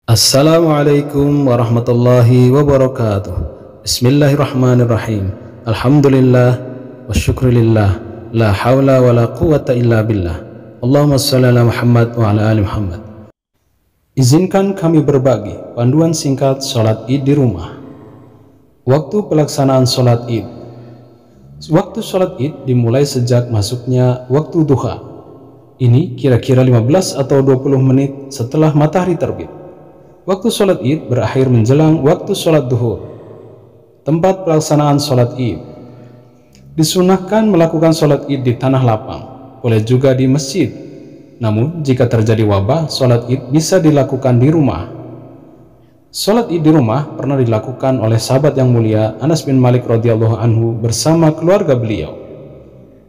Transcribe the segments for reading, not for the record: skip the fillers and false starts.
Assalamualaikum warahmatullahi wabarakatuh. Bismillahirrahmanirrahim. Alhamdulillah wa syukurillah. La hawla wa la quwata illa billah. Allahumma salli ala Muhammad wa ala ali Muhammad. Izinkan kami berbagi panduan singkat sholat id di rumah. Waktu pelaksanaan sholat id. Waktu sholat id dimulai sejak masuknya waktu duha. Ini kira-kira 15 atau 20 menit setelah matahari terbit. Waktu sholat id berakhir menjelang waktu sholat duhur. Tempat pelaksanaan sholat id. Disunahkan melakukan sholat id di tanah lapang, boleh juga di masjid. Namun jika terjadi wabah, sholat id bisa dilakukan di rumah. Sholat id di rumah pernah dilakukan oleh sahabat yang mulia Anas bin Malik radhiyallahu anhu bersama keluarga beliau.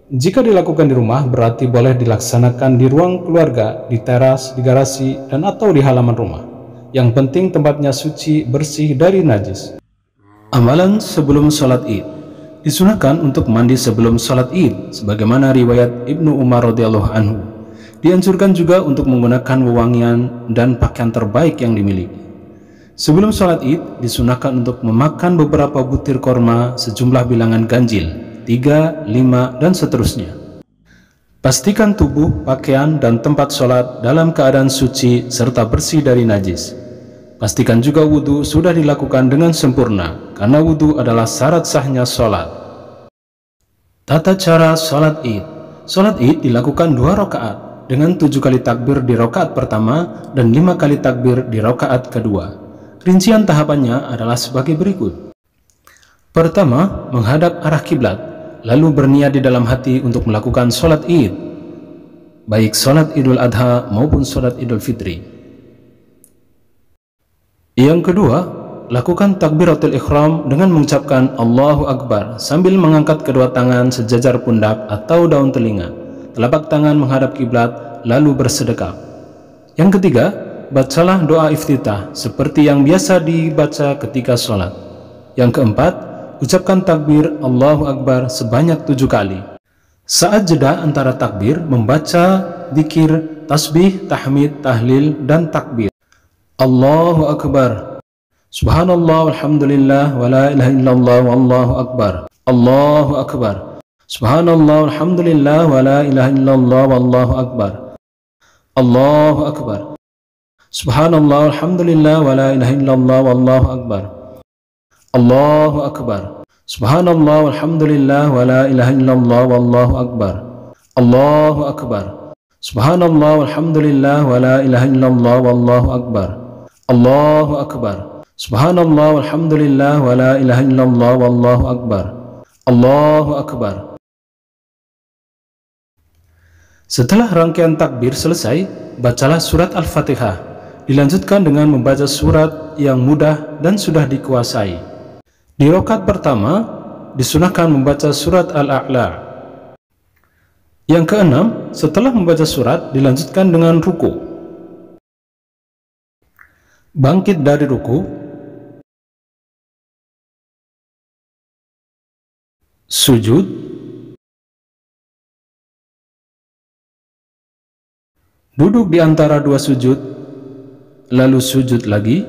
Jika dilakukan di rumah berarti boleh dilaksanakan di ruang keluarga, di teras, di garasi, dan atau di halaman rumah. Yang penting tempatnya suci, bersih dari najis. Amalan sebelum sholat id. Disunahkan untuk mandi sebelum sholat id, sebagaimana riwayat Ibnu Umar radhiyallahu anhu. Dianjurkan juga untuk menggunakan wewangian dan pakaian terbaik yang dimiliki. Sebelum sholat id, disunahkan untuk memakan beberapa butir korma sejumlah bilangan ganjil, 3, 5, dan seterusnya. Pastikan tubuh, pakaian, dan tempat sholat dalam keadaan suci serta bersih dari najis. Pastikan juga wudhu sudah dilakukan dengan sempurna, karena wudhu adalah syarat sahnya sholat. Tata cara sholat id. Sholat id dilakukan 2 rakaat, dengan 7 kali takbir di rakaat pertama dan 5 kali takbir di rakaat kedua. Rincian tahapannya adalah sebagai berikut. Pertama, menghadap arah kiblat. Lalu berniat di dalam hati untuk melakukan sholat id, baik sholat idul adha maupun sholat idul fitri. Yang kedua, lakukan takbiratul ikhram dengan mengucapkan Allahu Akbar sambil mengangkat kedua tangan sejajar pundak atau daun telinga. Telapak tangan menghadap kiblat lalu bersedekap. Yang ketiga, bacalah doa iftitah seperti yang biasa dibaca ketika sholat. Yang keempat, ucapkan takbir Allahu Akbar sebanyak 7 kali. Saat jeda antara takbir, membaca dzikir, tasbih, tahmid, tahlil, dan takbir. Allahu Akbar. Subhanallah walhamdulillah wa la ilaha illallah wallahu akbar. Allahu Akbar. Subhanallah walhamdulillah wa la ilaha illallah wallahu akbar. Allahu Akbar. Subhanallah walhamdulillah wa la ilaha illallah wallahu akbar. Allahu Akbar. Subhanallah walhamdulillah wa la ilaha illallah wallahu akbar. Allahu Akbar. Subhanallah walhamdulillah wa la ilaha illallah wallahu akbar. Allahu Akbar. Subhanallah walhamdulillah wa la ilaha illallah wallahu akbar. Allahu Akbar. Setelah rangkaian takbir selesai, bacalah surat Al-Fatihah. Dilanjutkan dengan membaca surat yang mudah dan sudah dikuasai. Di rakaat pertama, disunahkan membaca surat Al-A'la. Yang keenam, setelah membaca surat, dilanjutkan dengan ruku. Bangkit dari ruku, sujud, duduk di antara 2 sujud, lalu sujud lagi.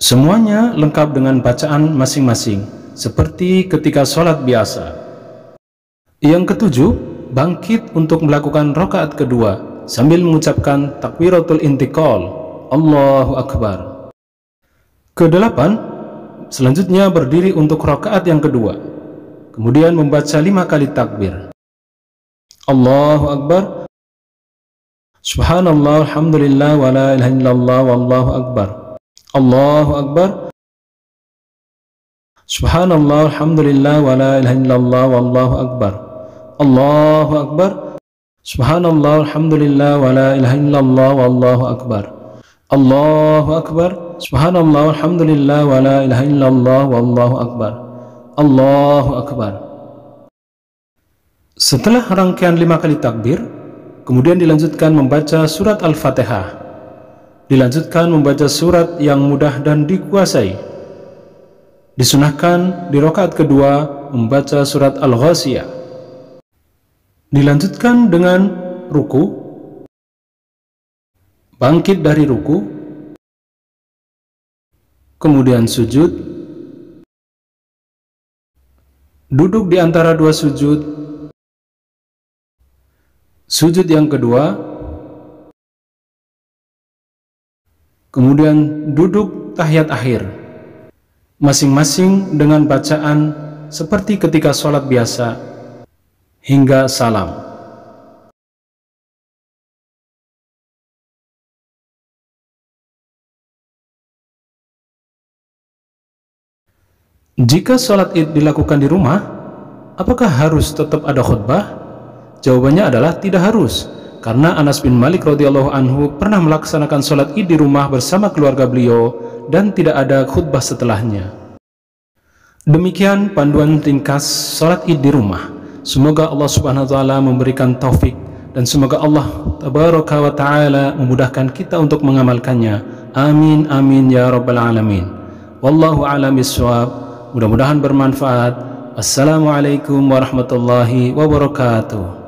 Semuanya lengkap dengan bacaan masing-masing, seperti ketika sholat biasa. Yang ketujuh, bangkit untuk melakukan rakaat kedua, sambil mengucapkan takbiratul intiqal, Allahu Akbar. Kedelapan, selanjutnya berdiri untuk rakaat yang kedua, kemudian membaca 5 kali takbir. Allahu Akbar. Subhanallah alhamdulillah wa la ilaha illallah wallahu akbar. Allahu Akbar. Subhanallah alhamdulillah wa la ilaha illallah wallahu akbar. Allahu Akbar. Subhanallah alhamdulillah wa la ilaha illallah wallahu akbar. Allahu Akbar. Subhanallah alhamdulillah wa la ilaha illallah wallahu akbar. Allahu Akbar. Setelah rangkaian 5 kali takbir, kemudian dilanjutkan membaca surat Al-Fatihah. Dilanjutkan membaca surat yang mudah dan dikuasai. Disunahkan di rakaat kedua membaca surat Al-Ghashiyah. Dilanjutkan dengan ruku, bangkit dari ruku, kemudian sujud, duduk di antara dua sujud, sujud yang kedua, kemudian duduk tahiyat akhir, masing-masing dengan bacaan seperti ketika sholat biasa, hingga salam. Jika sholat id dilakukan di rumah, apakah harus tetap ada khutbah? Jawabannya adalah tidak harus, karena Anas bin Malik radhiyallahu anhu pernah melaksanakan sholat id di rumah bersama keluarga beliau dan tidak ada khutbah setelahnya. Demikian panduan ringkas sholat id di rumah. Semoga Allah subhanahu wa ta'ala memberikan taufik, dan semoga Allah tabaraka wa ta'ala memudahkan kita untuk mengamalkannya. Amin amin ya rabbal alamin. Wallahu a'lam bishawab. Mudah-mudahan bermanfaat. Assalamualaikum warahmatullahi wabarakatuh.